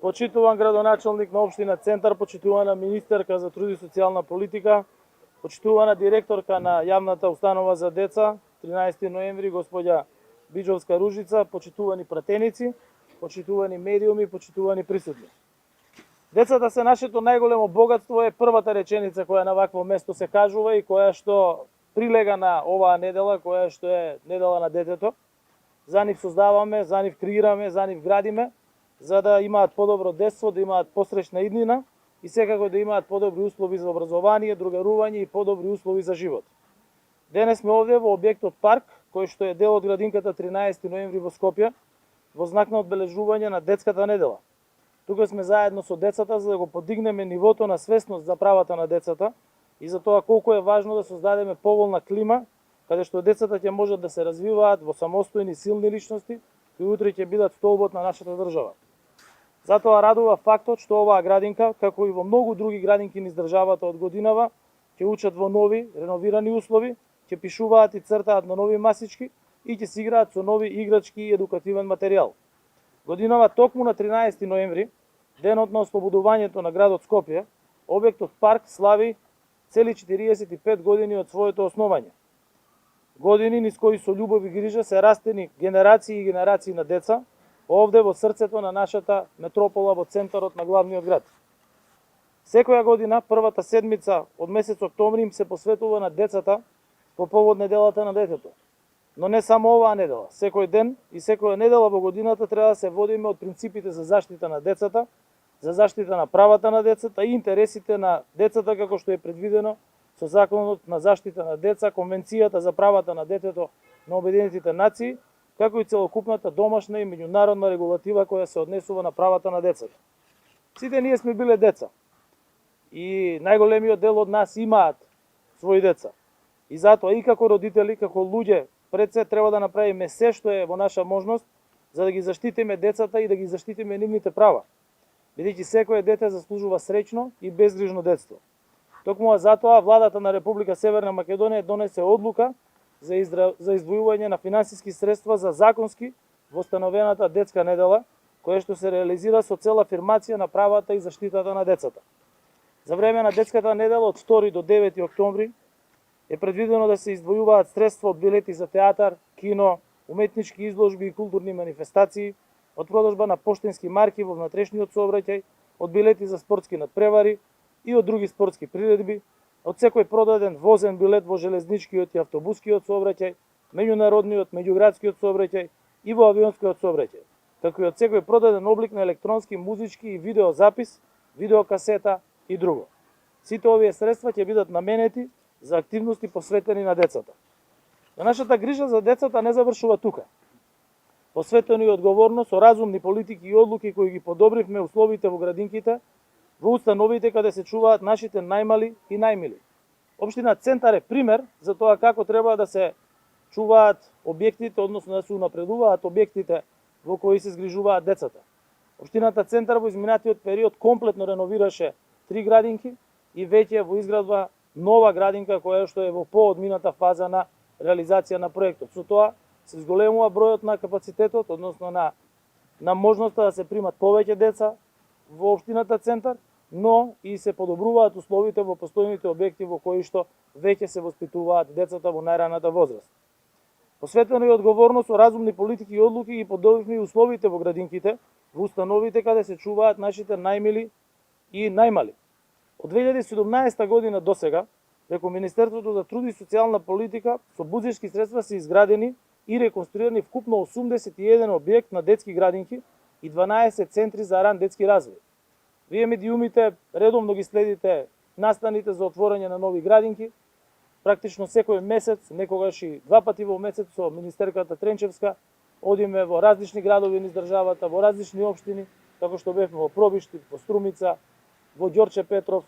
почитуван градоначалник на општина Центар, почитувана министерка за труд и социјална политика, почитувана директорка на јавната установа за деца, 13 ноември, господја Биџовска Ружица, почитувани пратеници, почитувани медиуми, почитувани присутни. Децата се нашето најголемо богатство е првата реченица која на вакво место се кажува и која што прилега на оваа недела, која што е недела на детето. За нив создаваме, за нив креираме, за нив градиме, за да имаат подобро детство, да имаат посреќна иднина и секако да имаат подобри услови за образование, другарување и подобри услови за живот. Денес сме овде во објектот Парк, кој што е дел од градинката 13 ноември во Скопје, во знак на одбележување на детската недела. Тука сме заедно со децата за да го подигнеме нивото на свесност за правата на децата и за тоа колку е важно да создадеме поволна клима каде што децата ќе можат да се развиваат во самостојни силни личности кои утре ќе бидат столбот на нашата држава. Затоа радува фактот што оваа градинка, како и во многу други градинки низ државата од годинава, ќе учат во нови, реновирани услови, ќе пишуваат и цртаат на нови масички и ќе се играат со нови играчки и едукативен материјал. Годинава токму на 13 ноември, денот на ослободувањето на градот Скопје, објектот Парк слави цели 45 години од своето основање. Години низ кои со љубов и грижа се растени генерации и генерации на деца, овде во срцето на нашата метропола во центарот на главниот град. Секоја година, првата седмица од месец октомври им се посветува на децата по повод неделата на детето. Но не само оваа недела, секој ден и секоја недела во годината треба да се водиме од принципите за заштита на децата, за заштита на правата на децата и интересите на децата како што е предвидено со Законот на заштита на деца, Конвенцијата за правата на детето на Обединетите нации, како и целокупната домашна и меѓународна регулатива која се однесува на правата на децата. Сите ние сме биле деца и најголемиот дел од нас имаат своји деца. И затоа и како родители, како луѓе, пред се треба да направиме се што е во наша можност за да ги заштитиме децата и да ги заштитиме нивните права. Бидејќи секое дете заслужува среќно и безгрижно детство. Токму затоа владата на Република Северна Македонија донесе одлука за издвојување на финансиски средства за законски востановената детска недела, која што се реализира со цел афирмација на правата и заштитата на децата. За време на детската недела од 2 до 9 октомври е предвидено да се издвојуваат средства од билети за театар, кино, уметнички изложби и културни манифестации, од продажба на поштенски марки во внатрешниот сообраќај, од билети за спортски надпревари и од други спортски приредби, од секој продаден возен билет во железничкиот и автобускиот сообраќај, меѓународниот, меѓуградскиот сообраќај и во авионскиот сообраќај, како и од секој продаден облик на електронски, музички и видеозапис, видеокасета и друго. Сите овие средства ќе бидат наменети за активности посветени на децата. Но нашата грижа за децата не завршува тука. Посветено и одговорно со разумни политики и одлуки кои ги подобривме условите во градинките, во установите каде се чуваат нашите најмали и најмили. Општина Центар е пример за тоа како треба да се чуваат објектите, односно да се унапредуваат објектите во кои се згрижуваат децата. Општината Центар во изминатиот период комплетно реновираше 3 градинки и веќе во изградба нова градинка која што е во поодмината фаза на реализација на проектот. Со тоа се зголемува бројот на капацитетот, односно на можноста да се примат повеќе деца во општината Центар, но и се подобруваат условите во постојните објекти во кои што веќе се воспитуваат децата во најраната возраст. Посветено и одговорно со разумни политики и одлуки ги подобривме и условите во градинките, во установите каде се чуваат нашите најмили и најмали. Од 2017 година до сега, преку Министерството за труд и социјална политика, со буџетски средства се изградени и реконструирани вкупно 81 објект на детски градинки и 12 центри за ран детски развој. Вие медиумите редовно ги следите настаните за отворање на нови градинки. Практично секој месец, некогаш и 2 пати во месец со министерката Тренчевска, одиме во различни градови низ државата, во различни општини, како што бевме во Пробишти, во Струмица, во Ѓорче Петров,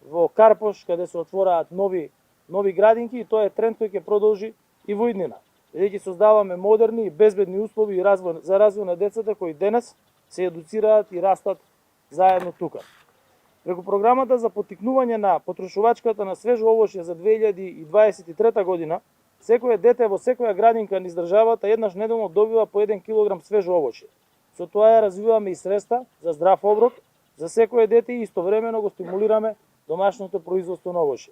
во Карпош, каде се отвораат нови градинки и тоа е тренд кој ќе продолжи и во иднина. Бидејќи создаваме модерни и безбедни услови за развој на децата кои денес се едуцираат и растат заедно тука. Преку програмата за поттикнување на потрошувачката на свежо овошје за 2023 година, секое дете во секоја градинка низ државата еднаш неделно добива по 1 килограм свежо овошје. Со тоа ја развиваме и средства за здрав оброк за секое дете и истовремено го стимулираме домашното производство на овошје.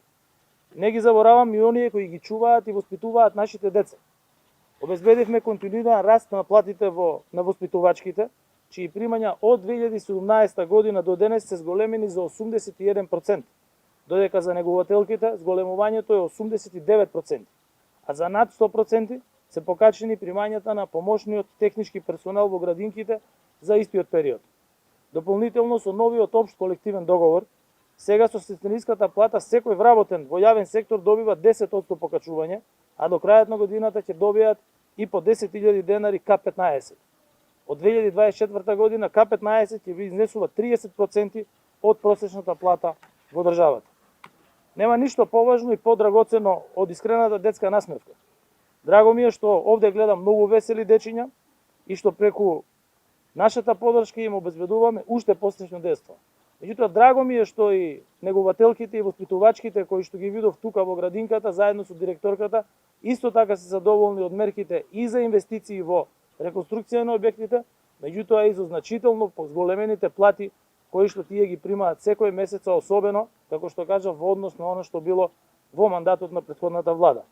Не ги заборавам и оние кои ги чуваат и воспитуваат нашите деца. Обезбедивме континуиран раст на платите на воспитувачките, чии примања од 2017 година до денес се зголемени за 81%, додека за негователките зголемувањето е 89%, а за над 100% се покачени примањата на помошниот технички персонал во градинките за истиот период. Дополнително со новиот општ колективен договор, сега со сестринската плата секој вработен во јавен сектор добива 10% покачување, а до крајот на годината ќе добијат и по 10.000 денари К15. Од 2024 година К15 ќе изнесува 30% од просечната плата во државата. Нема ништо поважно и подрагоцено од искрената детска насмевка. Драго ми е што овде гледам многу весели дечиња и што преку нашата подршка им обезбедуваме уште посреќно детство. Меѓутоа, драго ми е што и негователките и воспитувачките кои што ги видов тука во градинката заедно со директорката исто така се задоволни од мерките и за инвестиции во реконструкција на објектите, меѓутоа и за значително зголемените плати кои што тие ги примаат секој месец, особено, како што кажа, во однос на оно што било во мандатот на претходната влада.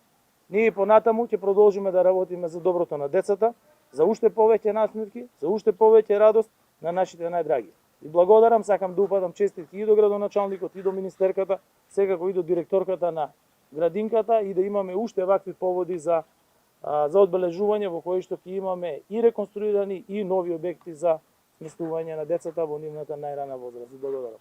Ние и понатаму ќе продолжиме да работиме за доброто на децата, за уште повеќе насмевки, за уште повеќе радост на нашите најдраги. И благодарам, сакам да упатам честитки и до градоначалникот, и до министерката, секако и до директорката на градинката и да имаме уште вакви поводи за одбележување во кои што ќе имаме и реконструирани и нови објекти за сместување на децата во нивната најрана возраст. Благодарам.